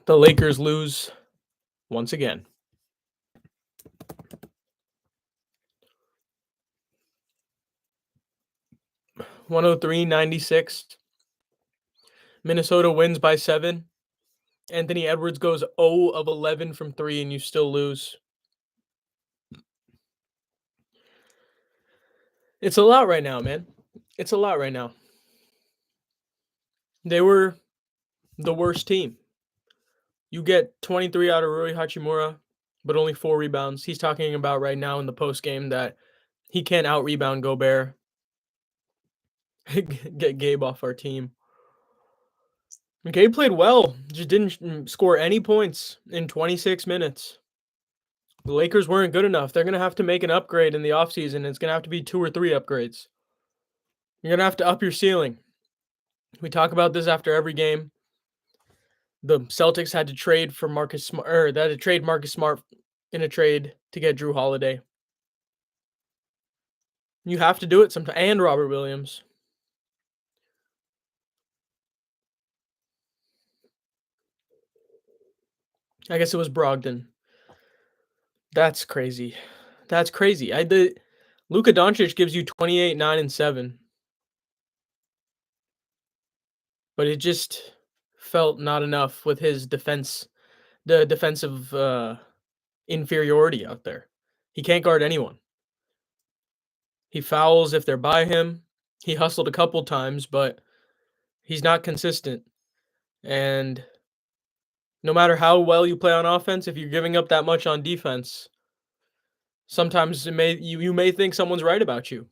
The Lakers lose once again. 103-96. Minnesota wins by 7. Anthony Edwards goes 0 of 11 from 3 and you still lose. It's a lot right now, man. It's a lot right now. They were the worst team. You get 23 out of Rui Hachimura, but only 4 rebounds. He's talking about right now in the post game that he can't out rebound Gobert. Get Gabe off our team. Gabe played well, just didn't score any points in 26 minutes. The Lakers weren't good enough. They're going to have to make an upgrade in the offseason. It's going to have to be 2 or 3 upgrades. You're going to have to up your ceiling. We talk about this after every game. The Celtics had to trade for Marcus Smart, or they had to trade Marcus Smart in a trade to get Drew Holiday. You have to do it sometime, and Robert Williams. I guess it was Brogdon. That's crazy. That's crazy. Luka Doncic gives you 28, 9, and 7. But it just felt not enough with his defense, the defensive inferiority out there. He can't guard anyone. He fouls if they're by him. He hustled a couple times, but he's not consistent. And no matter how well you play on offense, if you're giving up that much on defense, sometimes you may think someone's right about you.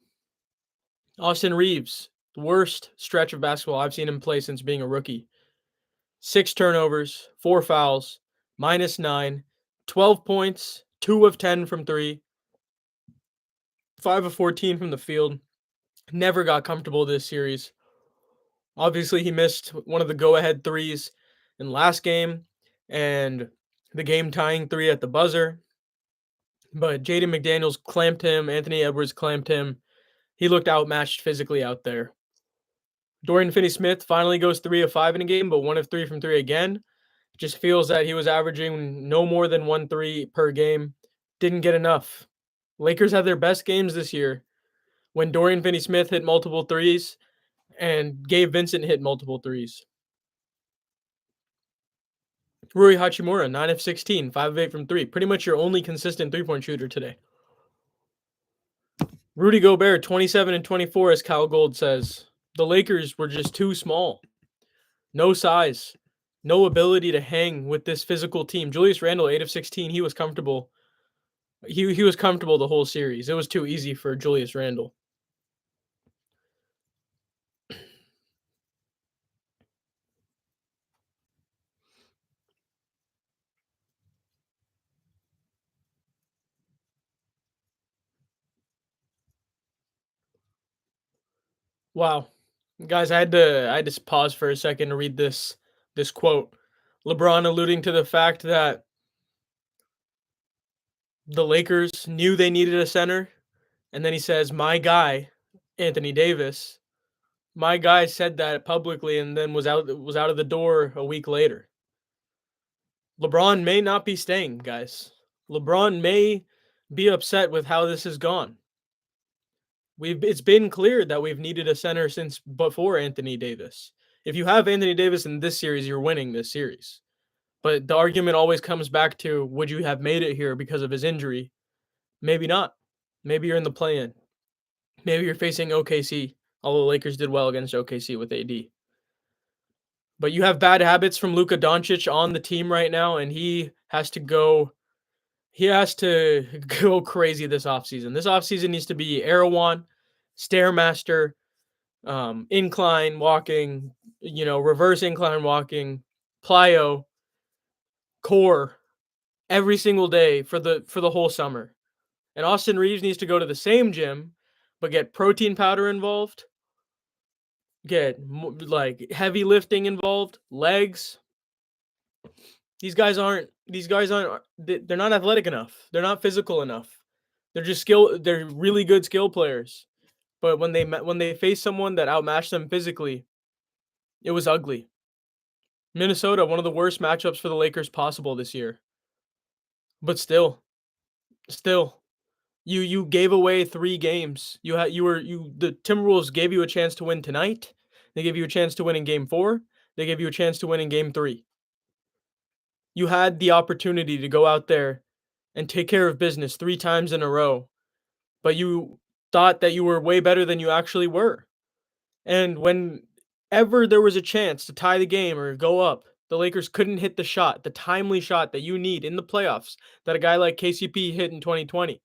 Austin Reeves, the worst stretch of basketball I've seen him play since being a rookie. 6 turnovers, 4 fouls, -9, 12 points, 2 of 10 from 3, 5 of 14 from the field. Never got comfortable this series. Obviously, he missed one of the go-ahead threes in last game and the game-tying 3 at the buzzer. But Jaden McDaniels clamped him. Anthony Edwards clamped him. He looked outmatched physically out there. Dorian Finney-Smith finally goes 3 of 5 in a game, but 1 of 3 from 3 again. Just feels that he was averaging no more than 1 3 per game. Didn't get enough. Lakers had their best games this year when Dorian Finney-Smith hit multiple threes and Gabe Vincent hit multiple threes. Rui Hachimura, 9 of 16, 5 of 8 from 3. Pretty much your only consistent three-point shooter today. Rudy Gobert, 27 and 24, as Kyle Gold says. The Lakers were just too small. No size. No ability to hang with this physical team. Julius Randle, 8 of 16, he was comfortable. He was comfortable the whole series. It was too easy for Julius Randle. Wow. Guys, I had to pause for a second to read this quote. LeBron alluding to the fact that the Lakers knew they needed a center, and then he says, "My guy, Anthony Davis, my guy said that publicly and then was out of the door a week later." LeBron may not be staying, guys. LeBron may be upset with how this has gone. It's been clear that we've needed a center since before Anthony Davis. If you have Anthony Davis in this series, you're winning this series. But the argument always comes back to, would you have made it here because of his injury? Maybe not. Maybe you're in the play-in. Maybe you're facing OKC, although the Lakers did well against OKC with AD. But you have bad habits from Luka Doncic on the team right now, and he has to go crazy this offseason. This offseason needs to be Erewhon, Stairmaster, incline walking, reverse incline walking, plyo, core every single day for the whole summer. And Austin Reeves needs to go to the same gym, but get protein powder involved, get heavy lifting involved, legs. These guys aren't they're not athletic enough. They're not physical enough. They're really good skill players. But when they face someone that outmatched them physically, it was ugly. Minnesota, one of the worst matchups for the Lakers possible this year. But still, you gave away 3 games. The Timberwolves gave you a chance to win tonight. They gave you a chance to win in game 4. They gave you a chance to win in game 3. You had the opportunity to go out there and take care of business 3 times in a row, but you thought that you were way better than you actually were. And whenever there was a chance to tie the game or go up, the Lakers couldn't hit the shot, the timely shot that you need in the playoffs that a guy like KCP hit in 2020,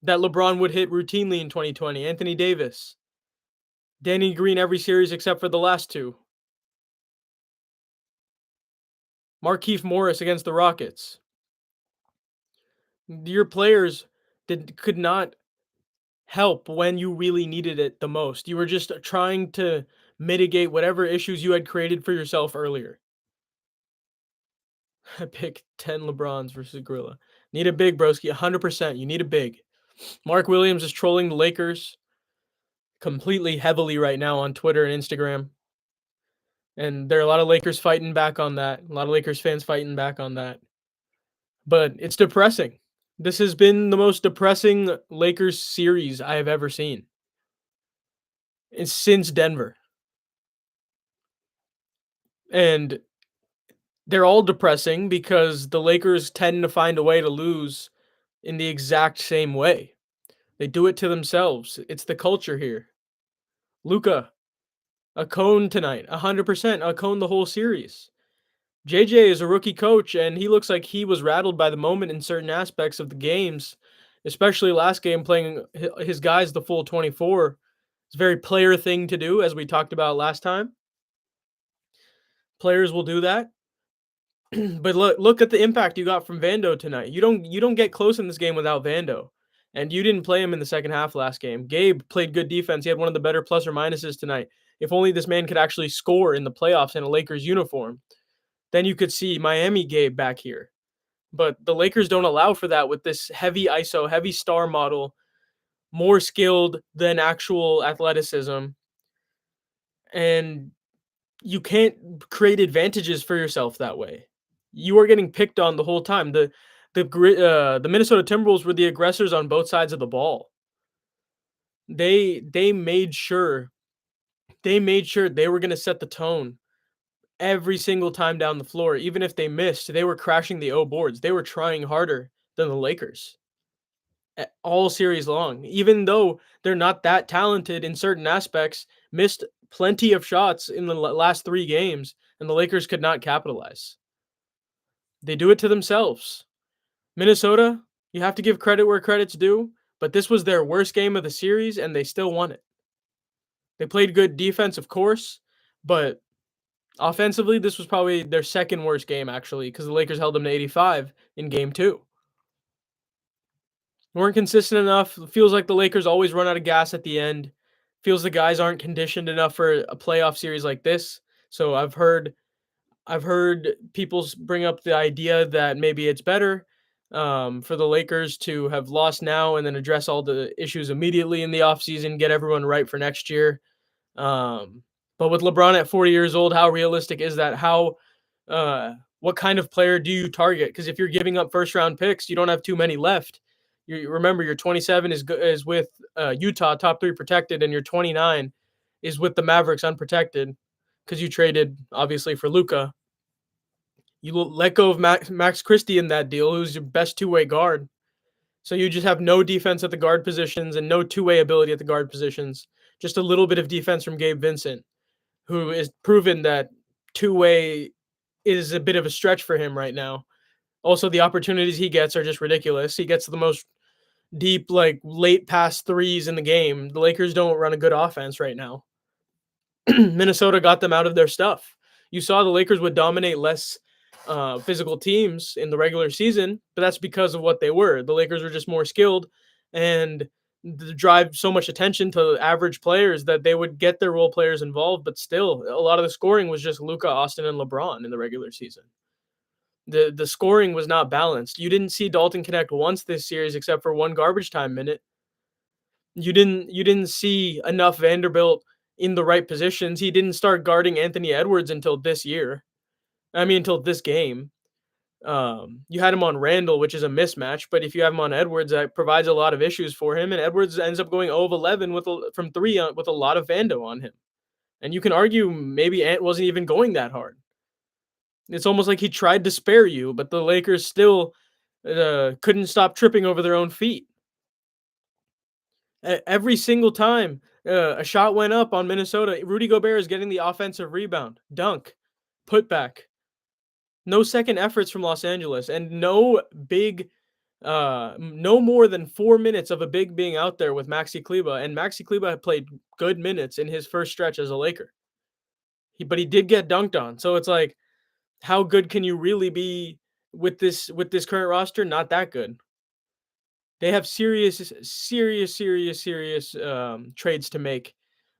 that LeBron would hit routinely in 2020, Anthony Davis, Danny Green every series except for the last 2, Markieff Morris against the Rockets. Your players could not help when you really needed it the most. You were just trying to mitigate whatever issues you had created for yourself earlier. I pick 10 LeBrons versus Gorilla. Need a big, broski. 100%. You need a big. Mark Williams is trolling the Lakers completely heavily right now on Twitter and Instagram. And there are a lot of Lakers fighting back on that. A lot of Lakers fans fighting back on that. But it's depressing. This has been the most depressing Lakers series I have ever seen. It's since Denver. And they're all depressing because the Lakers tend to find a way to lose in the exact same way. They do it to themselves. It's the culture here. Luca, a cone tonight, 100%, a cone the whole series. JJ is a rookie coach, and he looks like he was rattled by the moment in certain aspects of the games, especially last game playing his guys the full 24. It's a very player thing to do, as we talked about last time. Players will do that. But look at the impact you got from Vando tonight. You don't get close in this game without Vando. And you didn't play him in the second half last game. Gabe played good defense. He had one of the better plus or minuses tonight. If only this man could actually score in the playoffs in a Lakers uniform, then you could see Miami Gabe back here. But the Lakers don't allow for that with this heavy ISO, heavy star model, more skilled than actual athleticism. And you can't create advantages for yourself that way. You are getting picked on the whole time. The Minnesota Timberwolves were the aggressors on both sides of the ball. They made sure they were going to set the tone every single time down the floor. Even if they missed, they were crashing the O boards. They were trying harder than the Lakers all series long. Even though they're not that talented in certain aspects, missed plenty of shots in the last 3 games, and the Lakers could not capitalize. They do it to themselves. Minnesota, you have to give credit where credit's due, but this was their worst game of the series, and they still won it. They played good defense, of course, but offensively, this was probably their second worst game, actually, because the Lakers held them to 85 in game 2. Weren't consistent enough. Feels like the Lakers always run out of gas at the end. Feels the guys aren't conditioned enough for a playoff series like this. So I've heard people bring up the idea that maybe it's better for the Lakers to have lost now and then address all the issues immediately in the offseason, get everyone right for next year. But with LeBron at 40 years old, how realistic is that? What kind of player do you target? Because if you're giving up first round picks, you don't have too many left. Remember, your 27 is with Utah, top 3 protected, and your 29 is with the Mavericks unprotected because you traded obviously for Luca. You let go of Max Christie in that deal, who's your best two-way guard. So you just have no defense at the guard positions and no two-way ability at the guard positions. Just a little bit of defense from Gabe Vincent, who is proven that two-way is a bit of a stretch for him right now. Also, the opportunities he gets are just ridiculous. He gets the most deep, like, late pass threes in the game. The Lakers don't run a good offense right now. Minnesota got them out of their stuff. You saw the Lakers would dominate less physical teams in the regular season, but that's because of what they were. The Lakers were just more skilled and drive so much attention to average players that they would get their role players involved, but still, a lot of the scoring was just Luka, Austin, and LeBron in the regular season. The scoring was not balanced. You didn't see Dalton connect once this series except for one garbage time minute. You didn't see enough Vanderbilt in the right positions. He didn't start guarding Anthony Edwards until this year. I mean, until this game. You had him on Randall, which is a mismatch, but if you have him on Edwards, that provides a lot of issues for him. And Edwards ends up going 0 of 11 from three with a lot of Vando on him. And you can argue maybe Ant wasn't even going that hard. It's almost like he tried to spare you, but the Lakers still couldn't stop tripping over their own feet. Every single time a shot went up on Minnesota, Rudy Gobert is getting the offensive rebound, dunk, put back. No second efforts from Los Angeles, and no big, no more than 4 minutes of a big being out there with Maxi Kleba. And Maxi Kleba had played good minutes in his first stretch as a Laker. But he did get dunked on. So it's like, how good can you really be with this current roster? Not that good. They have serious trades to make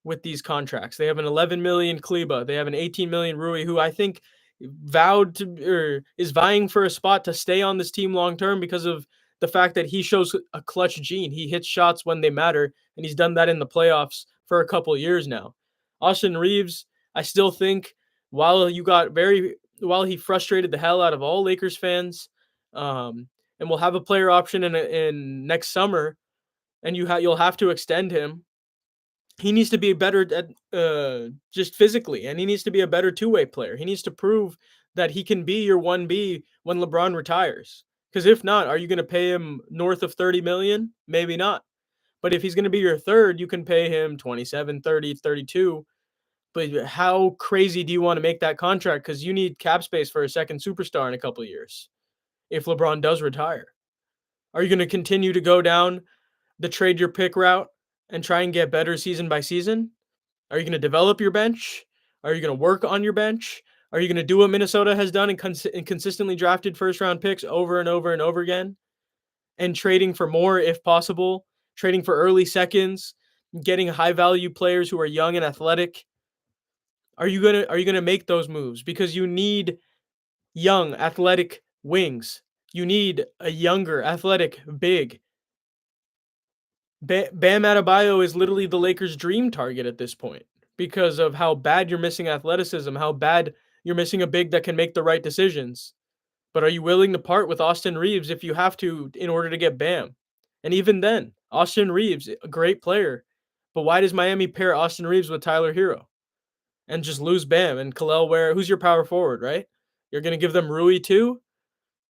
with these contracts. They have an 11 million Kleba. They have an 18 million Rui, who I think vowed to or is vying for a spot to stay on this team long term because of the fact that he shows a clutch gene. He hits shots when they matter, and he's done that in the playoffs for a couple of years now. Austin Reeves, I still think while he frustrated the hell out of all Lakers fans, um, and we'll have a player option in next summer, and you'll have to extend him. He needs to be better at just physically, and he needs to be a better two-way player. He needs to prove that he can be your 1B when LeBron retires. Because if not, are you going to pay him north of 30 million? Maybe not. But if he's going to be your third, you can pay him 27, 30, 32. But how crazy do you want to make that contract? Because you need cap space for a second superstar in a couple of years if LeBron does retire. Are you going to continue to go down the trade your pick route and try and get better season by season? Are you going to develop your bench? Are you going to work on your bench? Are you going to do what Minnesota has done and consistently drafted first round picks over and over and over again and trading for more if possible, trading for early seconds, getting high value players who are young and athletic? Are you going to make those moves because you need young athletic wings? You need a younger athletic big. Bam Adebayo is literally the Lakers' dream target at this point because of how bad you're missing athleticism, how bad you're missing a big that can make the right decisions. But are you willing to part with Austin Reeves if you have to in order to get Bam? And even then, Austin Reeves, a great player. But why does Miami pair Austin Reeves with Tyler Hero and just lose Bam and Kalel Ware? Who's your power forward, right? You're going to give them Rui too?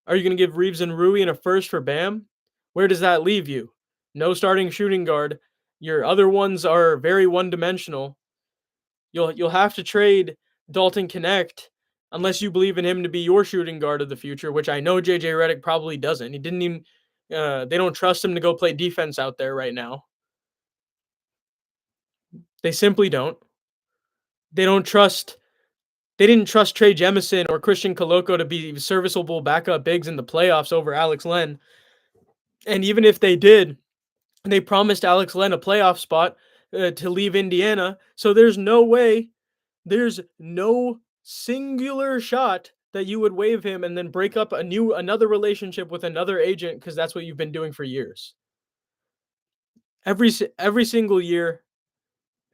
Are you going to give Reeves and Rui in a first for Bam? Where does that leave you? No starting shooting guard. Your other ones are very one-dimensional. You'll have to trade Dalton Connect unless you believe in him to be your shooting guard of the future, which I know JJ Redick probably doesn't. He didn't even they don't trust him to go play defense out there right now. They simply don't. They don't trust they didn't trust Trey Jemison or Christian Coloco to be serviceable backup bigs in the playoffs over Alex Len. And even if they did, they promised Alex Len a playoff spot to leave Indiana. So there's no singular shot that you would waive him and then break up another relationship with another agent because that's what you've been doing for years. Every single year,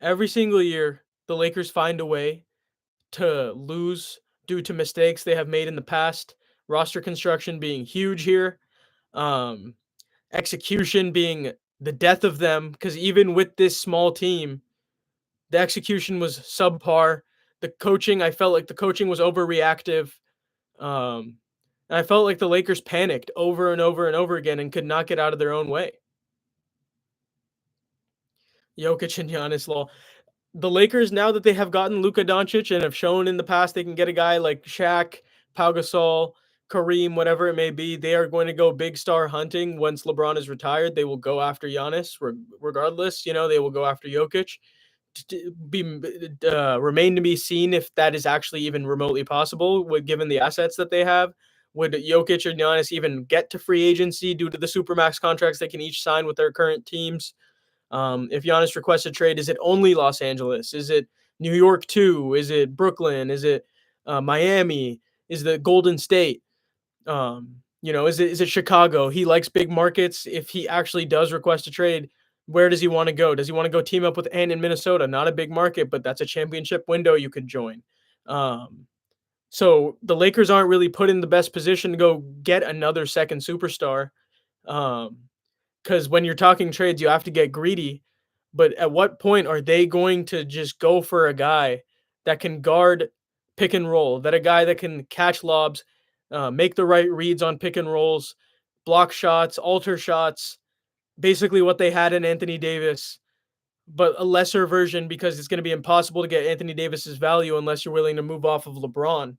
the Lakers find a way to lose due to mistakes they have made in the past. Roster construction being huge here. Um, Execution being the death of them, because even with this small team, the execution was subpar. I felt like the coaching was overreactive. And I felt like the Lakers panicked over and over and over again and could not get out of their own way. Jokic and Giannis law. The Lakers, now that they have gotten Luka Doncic and have shown in the past they can get a guy like Shaq, Pau Gasol, Kareem, whatever it may be, they are going to go big star hunting once LeBron is retired. They will go after Giannis regardless. They will go after Jokic. Remain to be seen if that is actually even remotely possible, given the assets that they have. Would Jokic or Giannis even get to free agency due to the supermax contracts they can each sign with their current teams? If Giannis requests a trade, is it only Los Angeles? Is it New York too? Is it Brooklyn? Is it Miami? Is it Golden State? Is it Chicago? He likes big markets. If he actually does request a trade, Where does he want to go? Does he want to go team up with Ant in Minnesota? Not a big market, but that's a championship window you could join. Um, so the Lakers aren't really put in the best position to go get another second superstar. Um, because when you're talking trades, you have to get greedy. But at what point are they going to just go for a guy that can guard pick and roll, that a guy that can catch lobs, make the right reads on pick and rolls, block shots, alter shots, basically what they had in Anthony Davis, but a lesser version because it's going to be impossible to get Anthony Davis's value unless you're willing to move off of LeBron.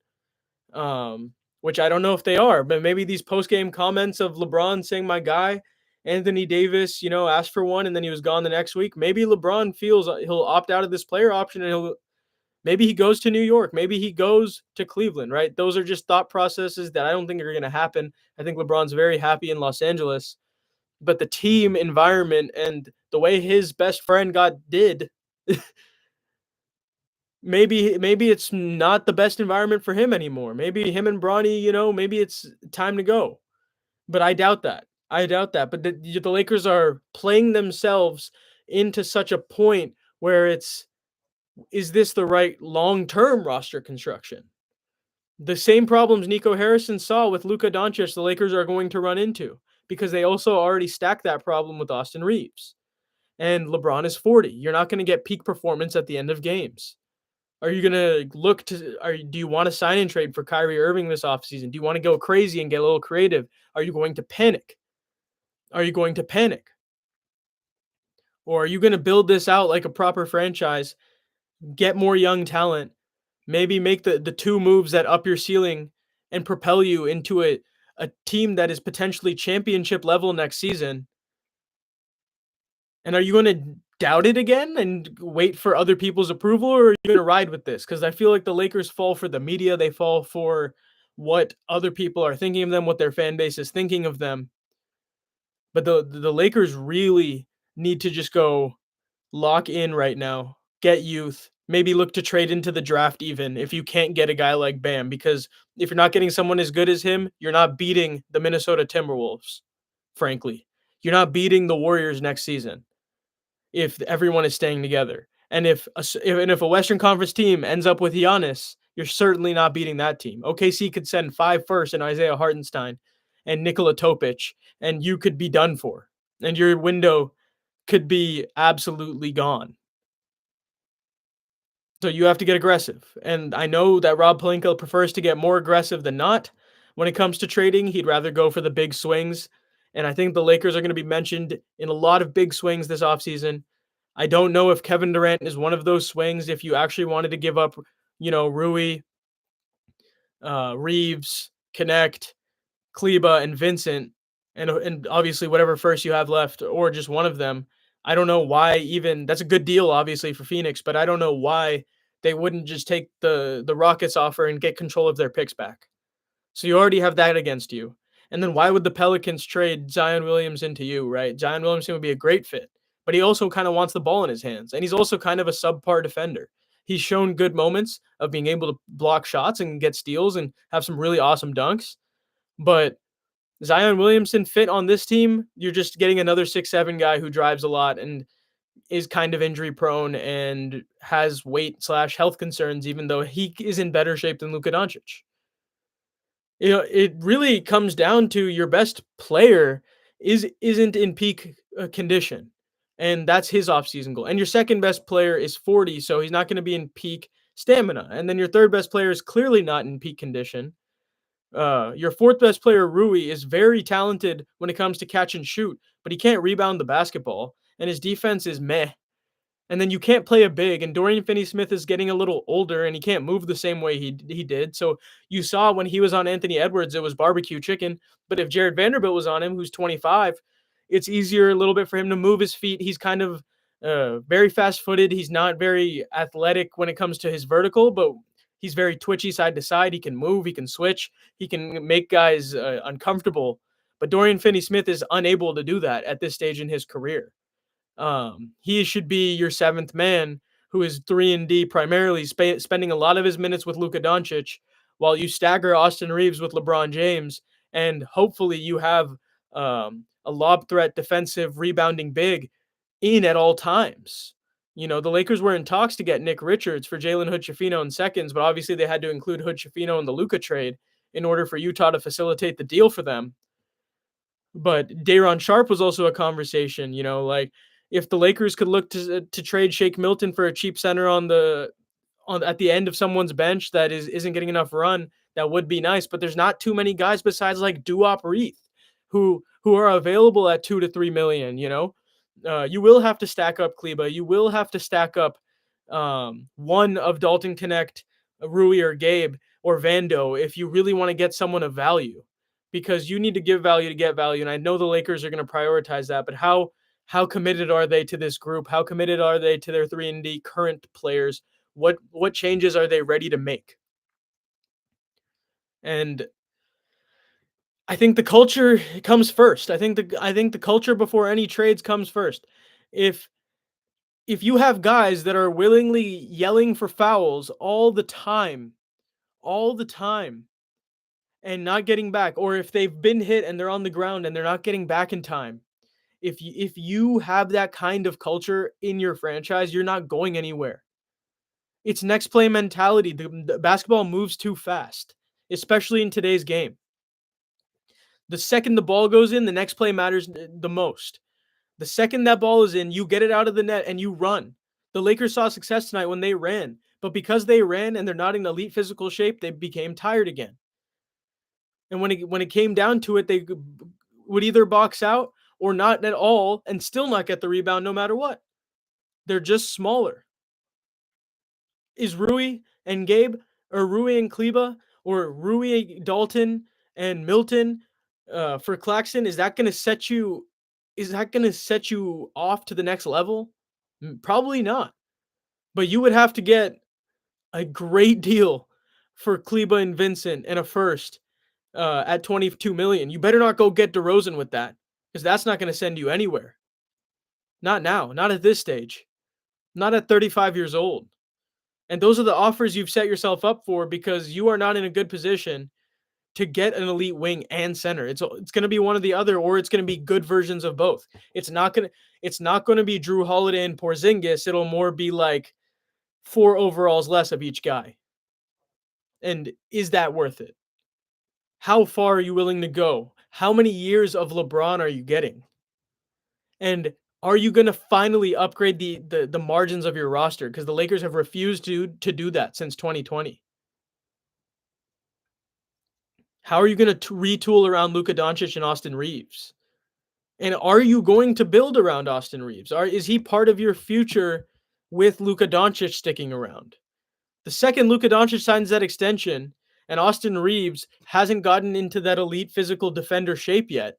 Um, which I don't know if they are, but maybe these post game comments of LeBron saying my guy Anthony Davis, asked for one and then he was gone the next week. Maybe LeBron feels he'll opt out of this player option and he'll maybe he goes to New York, maybe he goes to Cleveland, right? Those are just thought processes that I don't think are going to happen. I think LeBron's very happy in Los Angeles, but the team environment and the way his best friend got did, maybe it's not the best environment for him anymore. Maybe him and Bronny, maybe it's time to go. But I doubt that. I doubt that. But the Lakers are playing themselves into such a point where is this the right long-term roster construction? The same problems Nico Harrison saw with Luka Doncic, the Lakers are going to run into because they also already stacked that problem with Austin Reeves. And LeBron is 40. You're not going to get peak performance at the end of games. Are you going to do you want to sign and trade for Kyrie Irving this offseason? Do you want to go crazy and get a little creative? Are you going to panic? Are you going to panic? Or are you going to build this out like a proper franchise, get more young talent, maybe make the two moves that up your ceiling and propel you into a team that is potentially championship level next season? And are you going to doubt it again and wait for other people's approval, or are you going to ride with this? Because I feel like the Lakers fall for the media, they fall for what other people are thinking of them, what their fan base is thinking of them. But the Lakers really need to just go lock in right now, get youth, maybe look to trade into the draft even if you can't get a guy like Bam, because if you're not getting someone as good as him, you're not beating the Minnesota Timberwolves, frankly. You're not beating the Warriors next season if everyone is staying together. And if a Western Conference team ends up with Giannis, you're certainly not beating that team. OKC could send 5 firsts and Isaiah Hartenstein and Nikola Topic, and you could be done for. And your window could be absolutely gone. So you have to get aggressive. And I know that Rob Pelinka prefers to get more aggressive than not. When it comes to trading, he'd rather go for the big swings. And I think the Lakers are going to be mentioned in a lot of big swings this offseason. I don't know if Kevin Durant is one of those swings. If you actually wanted to give up, Rui, Reeves, Connect, Kleba, and Vincent, and obviously whatever first you have left, or just one of them. I don't know why even that's a good deal, obviously, for Phoenix, but I don't know why they wouldn't just take the Rockets offer and get control of their picks back. So you already have that against you. And then why would the Pelicans trade Zion Williamson to you, right? Zion Williamson would be a great fit, but he also kind of wants the ball in his hands, and he's also kind of a subpar defender. He's shown good moments of being able to block shots and get steals and have some really awesome dunks, but Zion Williamson fit on this team, you're just getting another 6'7" guy who drives a lot and is kind of injury prone and has weight/health concerns, even though he is in better shape than Luka Doncic. It really comes down to your best player isn't in peak condition, and that's his offseason goal. And your second best player is 40, so he's not going to be in peak stamina. And then your third best player is clearly not in peak condition. Your fourth best player, Rui, is very talented when it comes to catch and shoot, but he can't rebound the basketball, and his defense is meh. And then you can't play a big, and Dorian Finney-Smith is getting a little older, and he can't move the same way he did. So you saw when he was on Anthony Edwards, it was barbecue chicken. But if Jared Vanderbilt was on him, who's 25, it's easier a little bit for him to move his feet. He's kind of very fast-footed. He's not very athletic when it comes to his vertical, but he's very twitchy side to side. He can move. He can switch. He can make guys uncomfortable. But Dorian Finney-Smith is unable to do that at this stage in his career. He should be your seventh man who is 3 and D primarily spending a lot of his minutes with Luka Doncic while you stagger Austin Reeves with LeBron James, and hopefully you have a lob threat defensive rebounding big in at all times. The Lakers were in talks to get Nick Richards for Jalen Hood-Schifino in seconds, but obviously they had to include Hood-Schifino in the Luka trade in order for Utah to facilitate the deal for them. But Day'Ron Sharpe was also a conversation, like if the Lakers could look to trade Shake Milton for a cheap center on at the end of someone's bench that isn't getting enough run, that would be nice. But there's not too many guys besides like Duop Reith who are available at 2 to 3 million. You will have to stack up Kleba. You will have to stack up one of Dalton Connect, Rui, or Gabe or Vando if you really want to get someone of value, because you need to give value to get value. And I know the Lakers are going to prioritize that, but how committed are they to this group? How committed are they to their 3-and-D current players? What changes are they ready to make? And I think the culture comes first. I think the culture before any trades comes first. If if you have guys that are willingly yelling for fouls all the time, and not getting back, or if they've been hit and they're on the ground and they're not getting back in time, if you have that kind of culture in your franchise, you're not going anywhere. It's next play mentality. The basketball moves too fast, especially in today's game. The second the ball goes in, the next play matters the most. The second that ball is in, you get it out of the net and you run. The Lakers saw success tonight when they ran, but because they ran and they're not in elite physical shape, they became tired again. And when it came down to it, they would either box out or not at all and still not get the rebound no matter what. They're just smaller. Is Rui and Gabe, or Rui and Kleba, or Rui, Dalton, and Milton for Claxton? Is that going to set you off to the next level? Probably not. But you would have to get a great deal for Kleba and Vincent and a first at 22 million. You better not go get DeRozan with that, because that's not going to send you anywhere. Not now, not at this stage, not at 35 years old. And those are the offers you've set yourself up for, because you are not in a good position to get an elite wing and center. It's going to be one or the other, or it's going to be good versions of both. It's not going to be Drew Holiday and Porzingis. It'll more be like 4 overalls less of each guy. And is that worth it? How far are you willing to go? How many years of LeBron are you getting? And are you going to finally upgrade the margins of your roster? Because the Lakers have refused to do that since 2020. How are you going to retool around Luka Doncic and Austin Reeves? And are you going to build around Austin Reeves? Is he part of your future with Luka Doncic sticking around? The second Luka Doncic signs that extension and Austin Reeves hasn't gotten into that elite physical defender shape yet,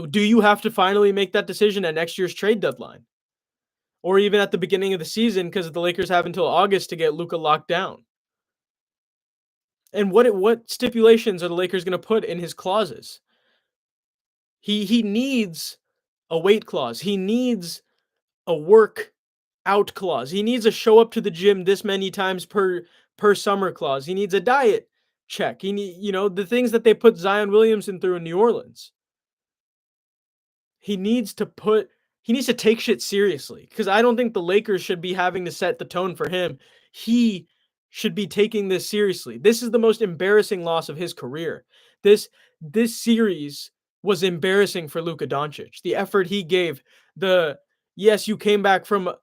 do you have to finally make that decision at next year's trade deadline? Or even at the beginning of the season, because the Lakers have until August to get Luka locked down? And what stipulations are the Lakers going to put in his clauses? He needs a weight clause. He needs a work out clause. He needs a show up to the gym this many times per summer clause. He needs a diet check. The things that they put Zion Williamson through in New Orleans. He needs to take shit seriously, because I don't think the Lakers should be having to set the tone for him. He should be taking this seriously. This is the most embarrassing loss of his career. This series was embarrassing for Luka Doncic. The effort he gave, you came back from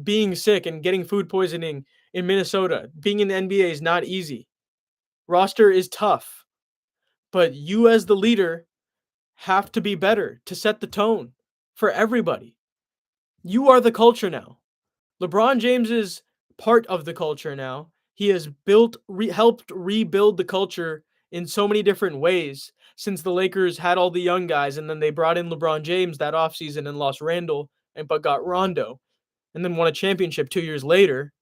being sick and getting food poisoning in Minnesota. Being in the NBA is not easy. Roster is tough. But you as the leader have to be better to set the tone for everybody. You are the culture now. LeBron James is part of the culture now. He has helped rebuild the culture in so many different ways since the Lakers had all the young guys, and then they brought in LeBron James that offseason and lost Randall, but got Rondo, and then won a championship 2 years later.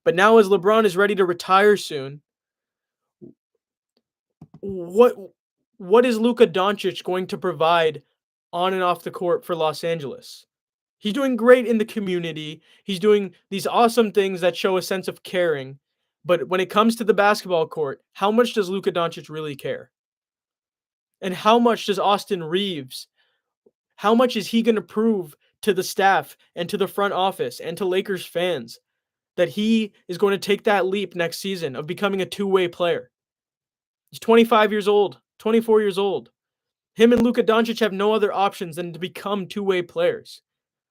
But now, as LeBron is ready to retire soon, what is Luka Doncic going to provide on and off the court for Los Angeles? He's doing great in the community. He's doing these awesome things that show a sense of caring. But when it comes to the basketball court, how much does Luka Doncic really care? And how much does Austin Reeves How much is he going to prove to the staff and to the front office and to Lakers fans that he is going to take that leap next season of becoming a two-way player? He's 25 years old, 24 years old. Him and Luka Doncic have no other options than to become two-way players,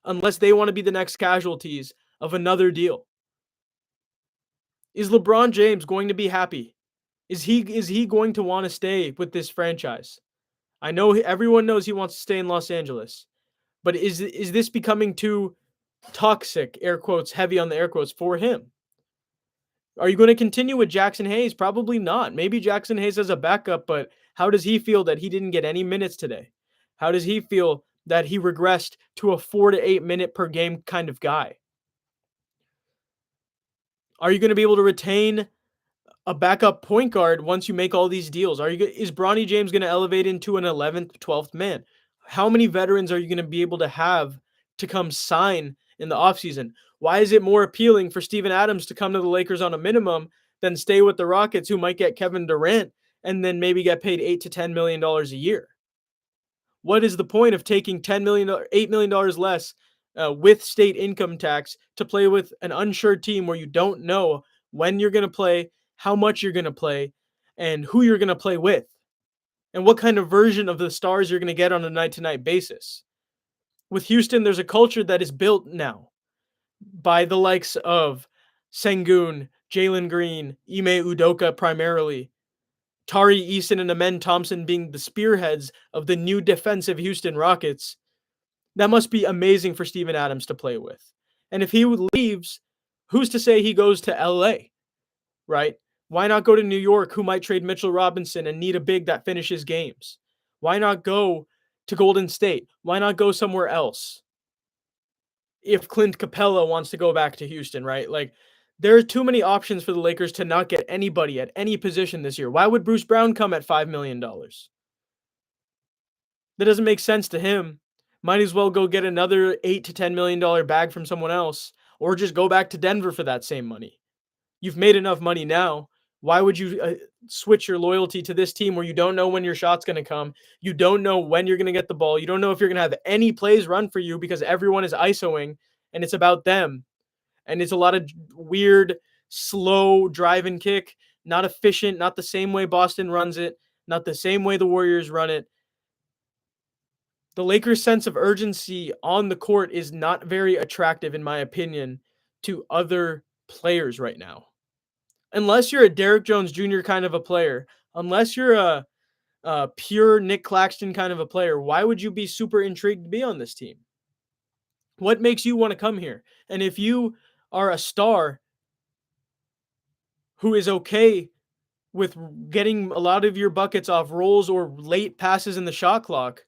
unless they want to be the next casualties of another deal. Is LeBron James going to be happy? Is he going to want to stay with this franchise? I know everyone knows he wants to stay in Los Angeles, but is this becoming too toxic, air quotes, heavy on the air quotes, for him? Are you going to continue with Jackson Hayes? Probably not. Maybe Jackson Hayes as a backup, but how does he feel that he didn't get any minutes today? How does he feel that he regressed to a 4 to 8 minute per game kind of guy? Are you going to be able to retain a backup point guard once you make all these deals? Is Bronny James going to elevate into an 11th, 12th man? How many veterans are you going to be able to have to come sign in the offseason? Why is it more appealing for Steven Adams to come to the Lakers on a minimum than stay with the Rockets, who might get Kevin Durant and then maybe get paid $8 to $10 million a year? What is the point of taking $8 million less with state income tax to play with an unsure team where you don't know when you're going to play, how much you're going to play, and who you're going to play with, and what kind of version of the stars you're going to get on a night-to-night basis? With Houston, there's a culture that is built now by the likes of Sengun, Jalen Green, Ime Udoka primarily, Tari Eason and Amen Thompson being the spearheads of the new defensive Houston Rockets. That must be amazing for Steven Adams to play with. And if he leaves, who's to say he goes to LA, right? Why not go to New York, who might trade Mitchell Robinson and need a big that finishes games? Why not go to Golden State? Why not go somewhere else? If Clint Capella wants to go back to Houston, right? Like, there are too many options for the Lakers to not get anybody at any position this year. Why would Bruce Brown come at $5 million? That doesn't make sense to him. Might as well go get another $8 to $10 million bag from someone else, or just go back to Denver for that same money. You've made enough money now. Why would you switch your loyalty to this team where you don't know when your shot's going to come? You don't know when you're going to get the ball. You don't know if you're going to have any plays run for you because everyone is ISOing and it's about them. And it's a lot of weird, slow drive and kick, not efficient, not the same way Boston runs it, not the same way the Warriors run it. The Lakers' sense of urgency on the court is not very attractive, in my opinion, to other players right now. Unless you're a Derrick Jones Jr. kind of a player, unless you're a pure Nick Claxton kind of a player, why would you be super intrigued to be on this team? What makes you want to come here? And if you are a star who is okay with getting a lot of your buckets off rolls or late passes in the shot clock,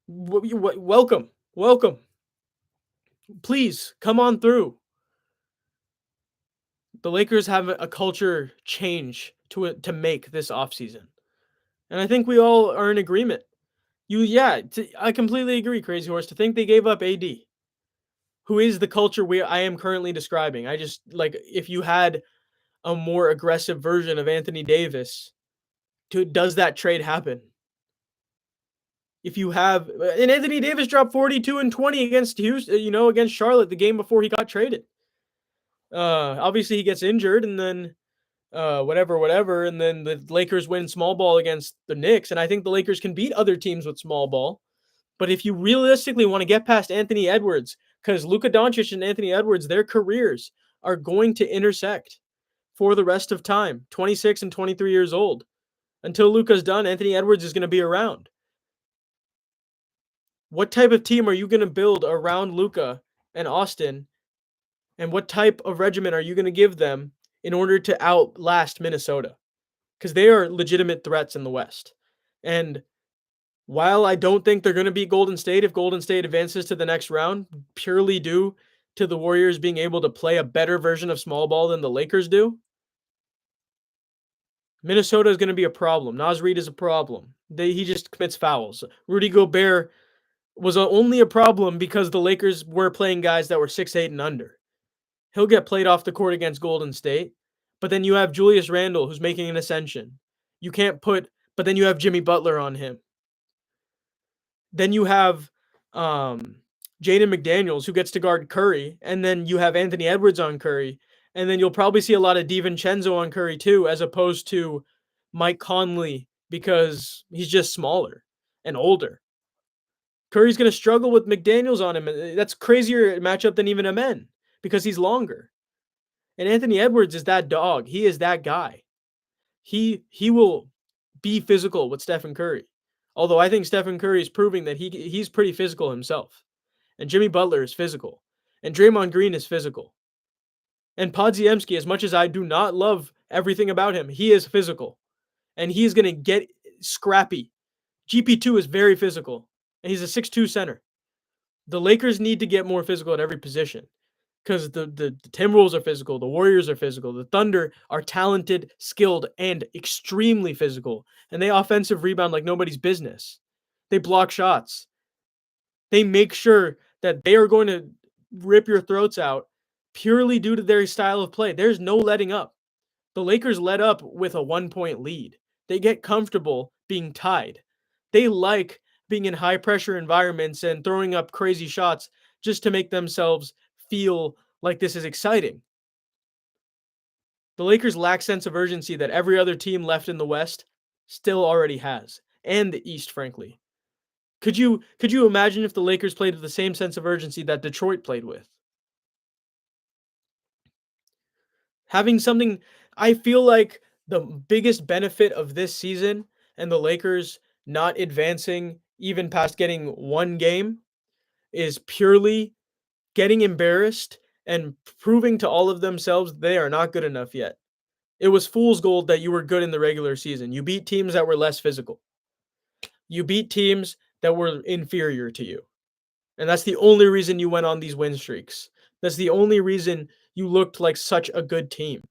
welcome. Welcome. Please come on through. The Lakers have a culture change to make this offseason. And I think we all are in agreement. I completely agree, Crazy Horse, to think they gave up AD, who is the culture I am currently describing. I just, like, if you had a more aggressive version of Anthony Davis, does that trade happen? If you have, and Anthony Davis dropped 42 and 20 against Houston, against Charlotte the game before he got traded. Obviously he gets injured and then whatever, and then the Lakers win small ball against the Knicks, and I think the Lakers can beat other teams with small ball. But if you realistically want to get past Anthony Edwards, because Luka Doncic and Anthony Edwards, their careers are going to intersect for the rest of time, 26 and 23 years old. Until Luka's done, Anthony Edwards is going to be around. What type of team are you going to build around Luka and Austin? And what type of regimen are you going to give them in order to outlast Minnesota? Because they are legitimate threats in the West. And while I don't think they're going to beat Golden State if Golden State advances to the next round, purely due to the Warriors being able to play a better version of small ball than the Lakers do, Minnesota is going to be a problem. Naz Reid is a problem. He just commits fouls. Rudy Gobert was only a problem because the Lakers were playing guys that were 6'8" and under. He'll get played off the court against Golden State, but then you have Julius Randle, who's making an ascension. But then you have Jimmy Butler on him. Then you have um, Jaden McDaniels who gets to guard Curry, and then you have Anthony Edwards on Curry, and then you'll probably see a lot of DiVincenzo on Curry too, as opposed to Mike Conley because he's just smaller and older. Curry's going to struggle with McDaniels on him. That's crazier matchup than even Amen because he's longer. And Anthony Edwards is that dog. He is that guy. He will be physical with Stephen Curry. Although I think Stephen Curry is proving that he's pretty physical himself. And Jimmy Butler is physical. And Draymond Green is physical. And Podziemski, as much as I do not love everything about him, he is physical. And he's going to get scrappy. GP2 is very physical. And he's a 6'2 center. The Lakers need to get more physical at every position because the Timberwolves are physical, the Warriors are physical, the Thunder are talented, skilled, and extremely physical, and they offensive rebound like nobody's business. They block shots. They make sure that they are going to rip your throats out purely due to their style of play. There's no letting up. The Lakers let up with a 1-point lead. They get comfortable being tied. They like being in high pressure environments and throwing up crazy shots just to make themselves feel like this is exciting. The Lakers lack sense of urgency that every other team left in the West still already has, and the East, frankly. Could you imagine if the Lakers played with the same sense of urgency that Detroit played with? Having something, I feel like the biggest benefit of this season and the Lakers not advancing even past getting one game is purely getting embarrassed and proving to all of themselves they are not good enough yet. It was fool's gold that you were good in the regular season. You beat teams that were less physical. You beat teams that were inferior to you. And that's the only reason you went on these win streaks. That's the only reason you looked like such a good team.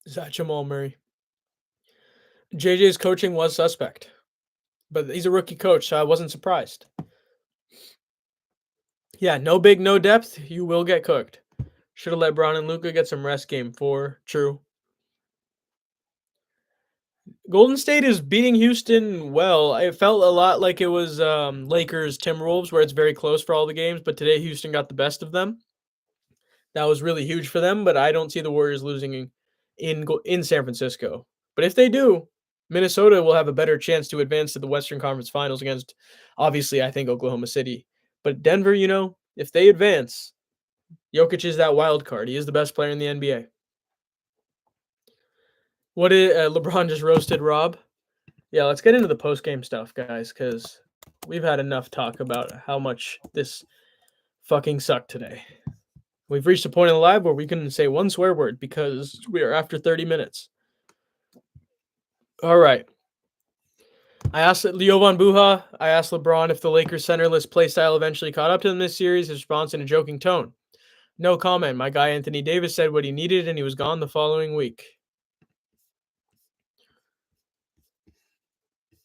Is that Jamal Murray? JJ's coaching was suspect, but he's a rookie coach, so I wasn't surprised. Yeah, no big, no depth. You will get cooked. Should have let Braun and Luka get some rest game 4. True. Golden State is beating Houston well. It felt a lot like it was Lakers Timberwolves, where it's very close for all the games, but today Houston got the best of them. That was really huge for them, but I don't see the Warriors losing in San Francisco. But if they do, Minnesota will have a better chance to advance to the Western Conference Finals against, obviously, I think Oklahoma City. But Denver, if they advance, Jokic is that wild card. He is the best player in the NBA. What did LeBron just roasted Rob? Yeah, let's get into the post-game stuff, guys, because we've had enough talk about how much this fucking sucked today. We've reached a point in the live where we can say one swear word because we are after 30 minutes. All right. I asked Jovan Buha, I asked LeBron if the Lakers centerless play style eventually caught up to them this series. His response in a joking tone. No comment. My guy Anthony Davis said what he needed and he was gone the following week.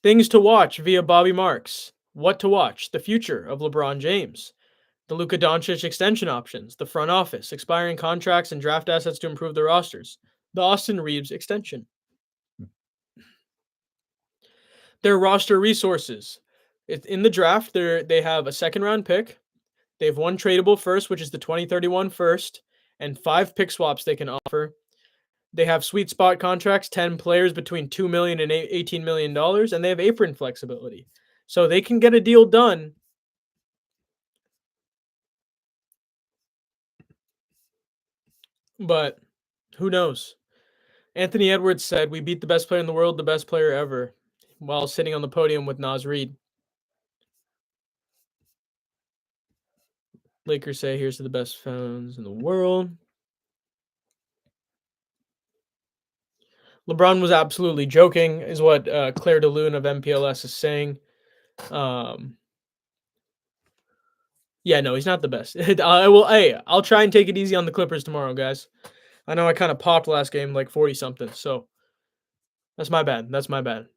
Things to watch via Bobby Marks. What to watch? The future of LeBron James. The Luka Doncic extension options. The front office. Expiring contracts and draft assets to improve their rosters. The Austin Reeves extension. Their roster resources. In the draft, they have a second-round pick. They have one tradable first, which is the 2031 first, and 5 pick swaps they can offer. They have sweet spot contracts, 10 players between $2 million and $18 million, and they have apron flexibility. So they can get a deal done. But who knows? Anthony Edwards said, "We beat the best player in the world, the best player ever," while sitting on the podium with Naz Reid. Lakers say, "Here's to the best fans in the world." LeBron was absolutely joking, is what Claire DeLune of MPLS is saying. Yeah, no, he's not the best. I'll try and take it easy on the Clippers tomorrow, guys. I know I kind of popped last game like 40-something, so that's my bad.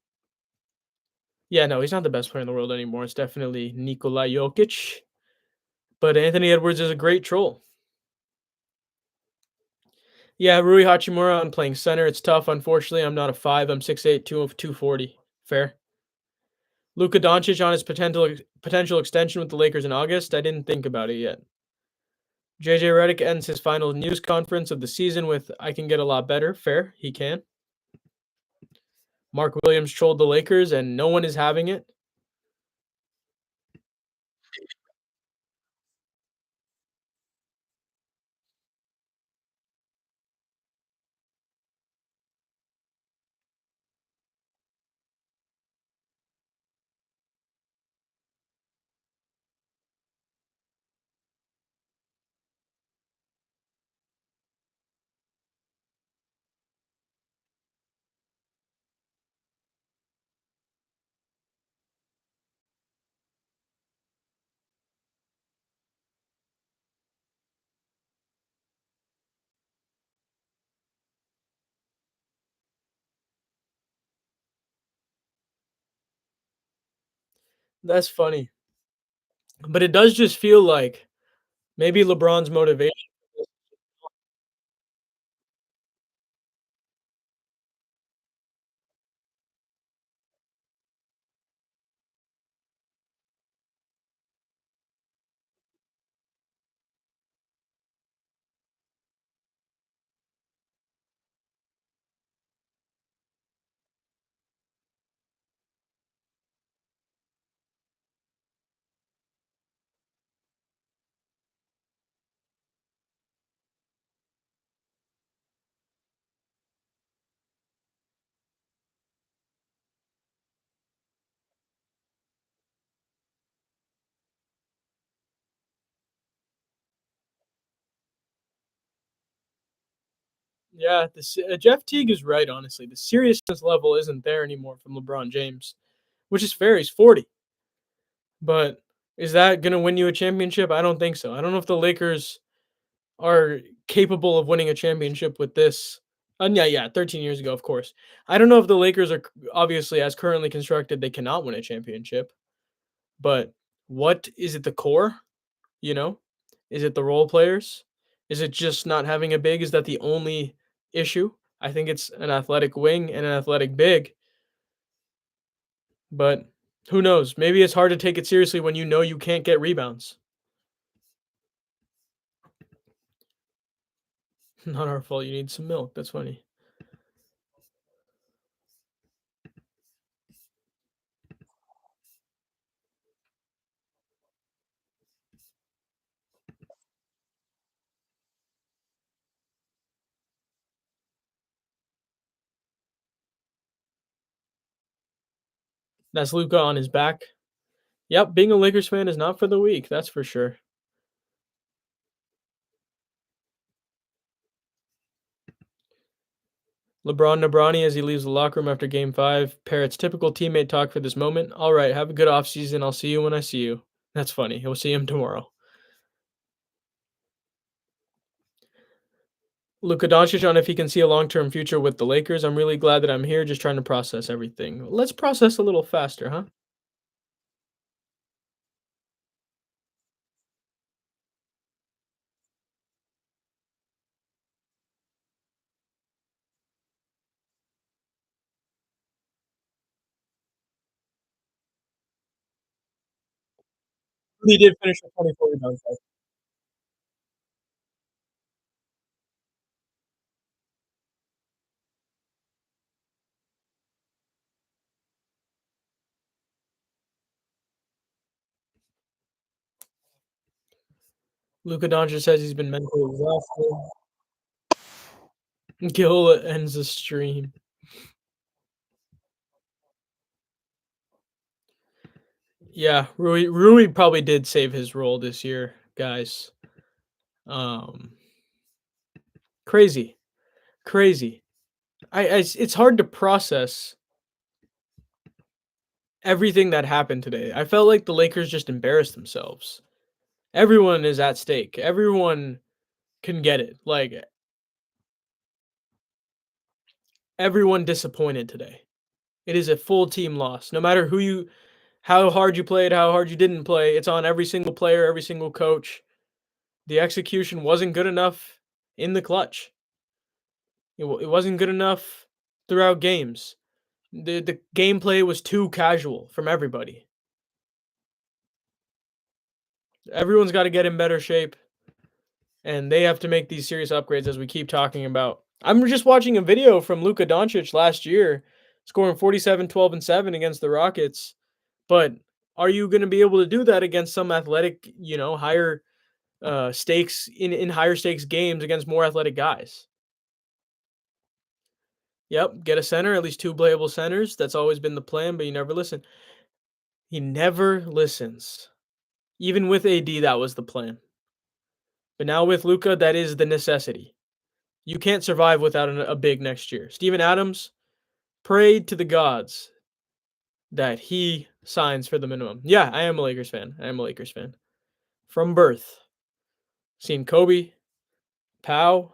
Yeah, no, he's not the best player in the world anymore. It's definitely Nikola Jokic. But Anthony Edwards is a great troll. Yeah, Rui Hachimura, I'm playing center. It's tough. Unfortunately, I'm not a 5. I'm 6'8", 240. Fair. Luka Doncic on his potential extension with the Lakers in August. I didn't think about it yet. JJ Redick ends his final news conference of the season with "I can get a lot better." Fair, he can. Mark Williams trolled the Lakers, and no one is having it. That's funny, but it does just feel like maybe LeBron's motivation. Yeah, Jeff Teague is right. Honestly, the seriousness level isn't there anymore from LeBron James, which is fair. He's 40, but is that gonna win you a championship? I don't think so. I don't know if the Lakers are capable of winning a championship with this. Yeah, 13 years ago, of course. I don't know if the Lakers are obviously as currently constructed, they cannot win a championship. But what is it? The core, you know? Is it the role players? Is it just not having a big? Is that the only issue? I think it's an athletic wing and an athletic big, but who knows? Maybe it's hard to take it seriously when you know you can't get rebounds. Not our fault. You need some milk. That's funny. That's Luca on his back. Yep, being a Lakers fan is not for the weak. That's for sure. LeBron Nebrani as he leaves the locker room after game 5. Parrott's typical teammate talk for this moment. All right, have a good offseason. I'll see you when I see you. That's funny. He'll see him tomorrow. Luka Doncic on if he can see a long-term future with the Lakers. I'm really glad that I'm here just trying to process everything. Let's process a little faster, huh? He did finish with 24 rebounds. Luka Doncic says he's been mentally exhausted. Gil ends the stream. Yeah, Rui probably did save his role this year, guys. Um, crazy, crazy. It's hard to process everything that happened today. I felt like the Lakers just embarrassed themselves. Everyone is at stake. Everyone can get it. Like everyone disappointed today. It is a full team loss. No matter how hard you played, how hard you didn't play, it's on every single player, every single coach. The execution wasn't good enough in the clutch. It wasn't good enough throughout games. The gameplay was too casual from everybody. Everyone's got to get in better shape, and they have to make these serious upgrades as we keep talking about. I'm just watching a video from Luka Doncic last year, scoring 47, 12, and 7 against the Rockets. But are you going to be able to do that against some athletic, higher stakes in higher stakes games against more athletic guys? Yep, get a center, at least two playable centers. That's always been the plan, but you never listen. He never listens. Even with AD, that was the plan. But now with Luca, that is the necessity. You can't survive without a big next year. Steven Adams prayed to the gods that he signs for the minimum. Yeah, I am a Lakers fan. I am a Lakers fan. From birth. Seen Kobe, Pow,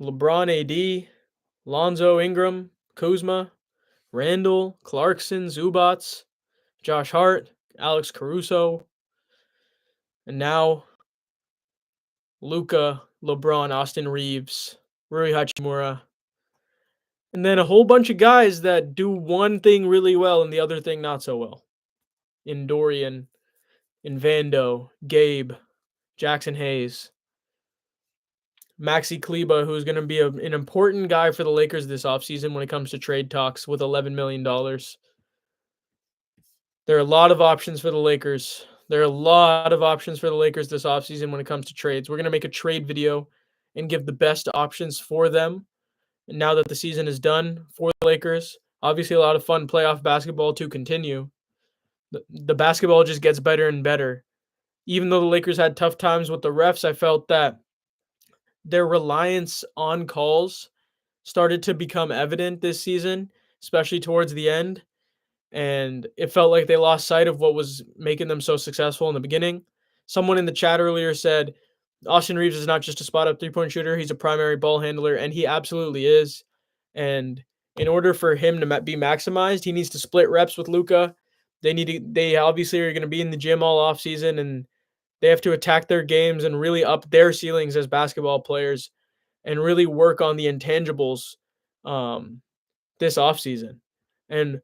LeBron AD, Lonzo Ingram, Kuzma, Randall, Clarkson, Zubats, Josh Hart, Alex Caruso, and now Luca, LeBron, Austin Reeves, Rui Hachimura, and then a whole bunch of guys that do one thing really well and the other thing not so well. In Dorian, in Vando, Gabe, Jackson Hayes, Maxi Kleba, who's going to be an important guy for the Lakers this offseason when it comes to trade talks with $11 million. There are a lot of options for the Lakers. There are a lot of options for the Lakers this offseason when it comes to trades. We're going to make a trade video and give the best options for them now that the season is done for the Lakers. Obviously, a lot of fun playoff basketball to continue. The basketball just gets better and better. Even though the Lakers had tough times with the refs, I felt that their reliance on calls started to become evident this season, especially towards the end. And it felt like they lost sight of what was making them so successful in the beginning. Someone in the chat earlier said Austin Reeves is not just a spot up 3-point shooter, he's a primary ball handler, and he absolutely is. And in order for him to be maximized, he needs to split reps with Luka. They obviously are going to be in the gym all off season, and they have to attack their games and really up their ceilings as basketball players and really work on the intangibles this offseason and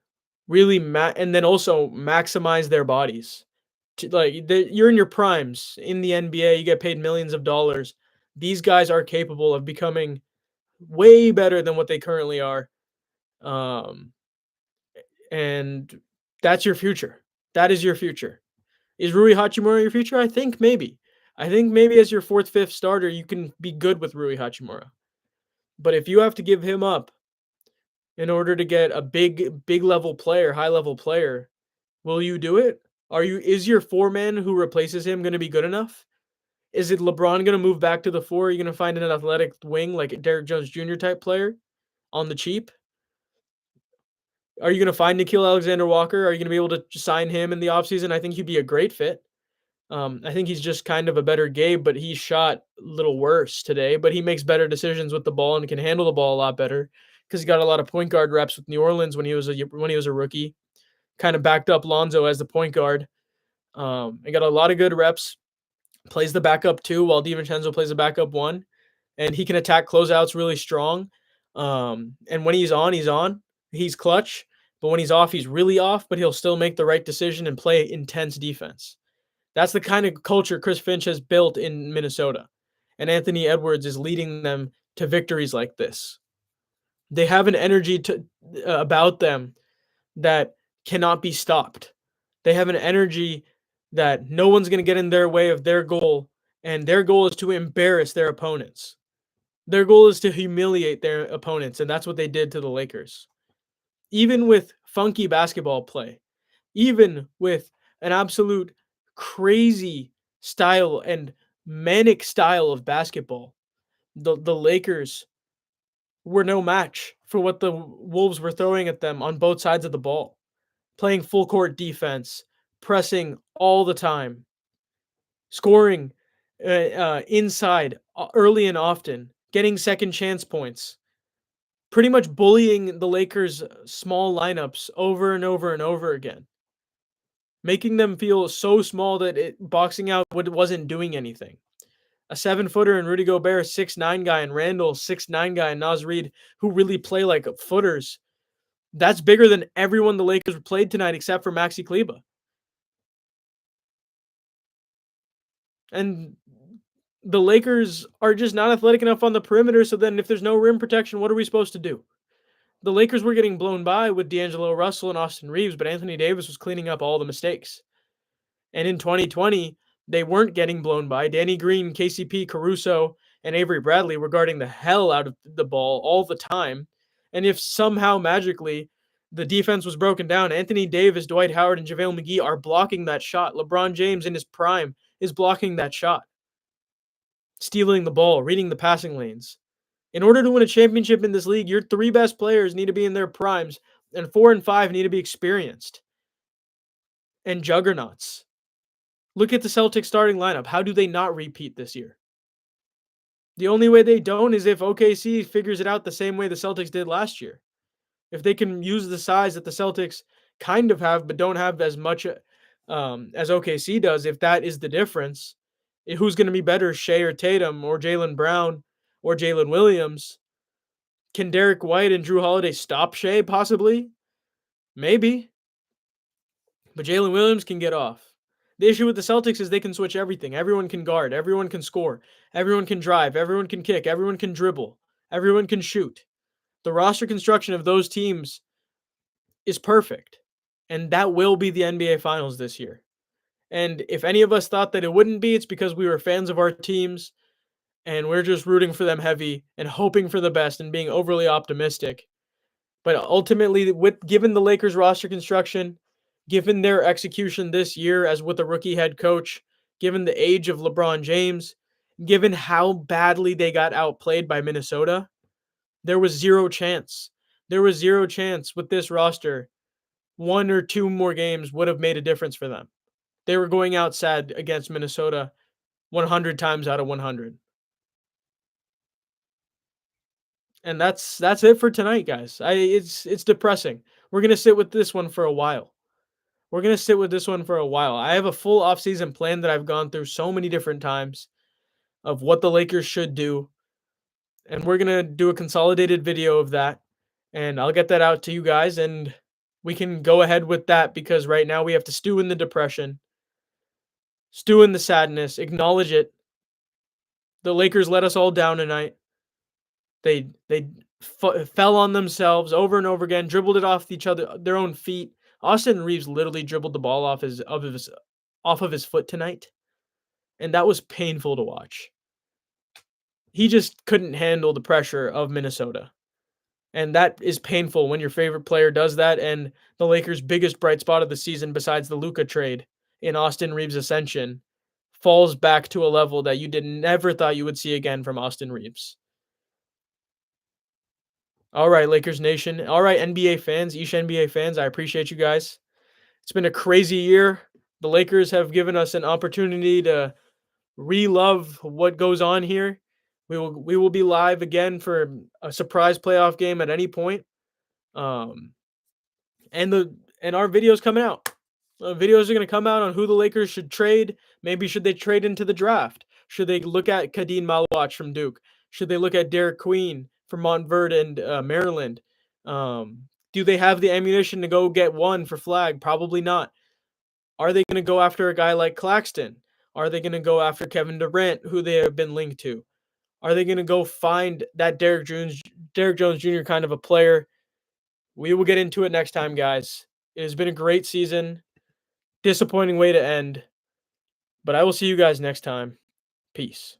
really and then also maximize their bodies. You're in your primes in the NBA, you get paid millions of dollars. These guys are capable of becoming way better than what they currently are. Um, and that's your future. That is your future. Is Rui Hachimura your future? I think maybe. I think maybe as your fourth, fifth starter, you can be good with Rui Hachimura. But if you have to give him up in order to get a big level player, high level player, will you do it? Is your four man who replaces him going to be good enough? Is it LeBron going to move back to the four? Are you going to find an athletic wing like a Derrick Jones Jr. type player on the cheap? Are you going to find Nickeil Alexander-Walker? Are you going to be able to sign him in the offseason? I think he'd be a great fit. I think he's just kind of a better Gabe, but he shot a little worse today. But he makes better decisions with the ball and can handle the ball a lot better because he got a lot of point guard reps with New Orleans when he was a rookie. Kind of backed up Lonzo as the point guard. He got a lot of good reps. Plays the backup two while DiVincenzo plays the backup one, and he can attack closeouts really strong. And when he's on, he's on. He's clutch. But when he's off, he's really off. But he'll still make the right decision and play intense defense. That's the kind of culture Chris Finch has built in Minnesota. And Anthony Edwards is leading them to victories like this. They have an energy about them that cannot be stopped. They have an energy that no one's going to get in their way of their goal, and their goal is to embarrass their opponents. Their goal is to humiliate their opponents, and that's what they did to the Lakers. Even with funky basketball play, even with an absolute crazy style and manic style of basketball, the Lakers were no match for what the Wolves were throwing at them on both sides of the ball. Playing full court defense, pressing all the time, scoring inside early and often, getting second chance points, pretty much bullying the Lakers' small lineups over and over and over again, making them feel so small that boxing out wasn't doing anything. A 7-footer and Rudy Gobert, 6'9" guy, and Randall, 6'9" guy, and Naz Reid, who really play like footers. That's bigger than everyone the Lakers played tonight except for Maxi Kleba. And the Lakers are just not athletic enough on the perimeter, so then if there's no rim protection, what are we supposed to do? The Lakers were getting blown by with D'Angelo Russell and Austin Reeves, but Anthony Davis was cleaning up all the mistakes. And in 2020, they weren't getting blown by. Danny Green, KCP, Caruso, and Avery Bradley were guarding the hell out of the ball all the time. And if somehow magically the defense was broken down, Anthony Davis, Dwight Howard, and JaVale McGee are blocking that shot. LeBron James in his prime is blocking that shot, stealing the ball, reading the passing lanes. In order to win a championship in this league, your three best players need to be in their primes, and 4 and 5 need to be experienced and juggernauts. Look at the Celtics starting lineup. How do they not repeat this year? The only way they don't is if OKC figures it out the same way the Celtics did last year. If they can use the size that the Celtics kind of have, but don't have as much as OKC does, if that is the difference, who's going to be better, Shea or Tatum or Jaylen Brown or Jalen Williams? Can Derek White and Drew Holiday stop Shea? Possibly. Maybe. But Jalen Williams can get off. The issue with the Celtics is they can switch everything. Everyone can guard. Everyone can score. Everyone can drive. Everyone can kick. Everyone can dribble. Everyone can shoot. The roster construction of those teams is perfect. And that will be the NBA Finals this year. And if any of us thought that it wouldn't be, it's because we were fans of our teams and we're just rooting for them heavy and hoping for the best and being overly optimistic. But ultimately, given the Lakers roster construction, given their execution this year as with a rookie head coach, given the age of LeBron James, given how badly they got outplayed by Minnesota, there was zero chance. There was zero chance with this roster. 1 or 2 more games would have made a difference for them. They were going out sad against Minnesota 100 times out of 100. And that's it for tonight, guys. It's depressing. We're going to sit with this one for a while. I have a full offseason plan that I've gone through so many different times of what the Lakers should do. And we're going to do a consolidated video of that. And I'll get that out to you guys. And we can go ahead with that because right now we have to stew in the depression, stew in the sadness, acknowledge it. The Lakers let us all down tonight. They fell on themselves over and over again, dribbled it off their own feet. Austin Reeves literally dribbled the ball off of his foot tonight, and that was painful to watch. He just couldn't handle the pressure of Minnesota, and that is painful when your favorite player does that. And the Lakers' biggest bright spot of the season, besides the Luka trade in Austin Reeves' ascension, falls back to a level that you never thought you would see again from Austin Reeves. All right, Lakers Nation. All right, NBA fans, NBA fans, I appreciate you guys. It's been a crazy year. The Lakers have given us an opportunity to re-love what goes on here. We will be live again for a surprise playoff game at any point. And our videos coming out. Videos are going to come out on who the Lakers should trade. Maybe should they trade into the draft? Should they look at Kadeem Malawach from Duke? Should they look at Derek Queen from Montverde and Maryland? Do they have the ammunition to go get one for Flag? Probably not. Are they going to go after a guy like Claxton? Are they going to go after Kevin Durant, who they have been linked to? Are they going to go find that Derek Jones Jr. kind of a player? We will get into it next time, guys. It has been a great season. Disappointing way to end. But I will see you guys next time. Peace.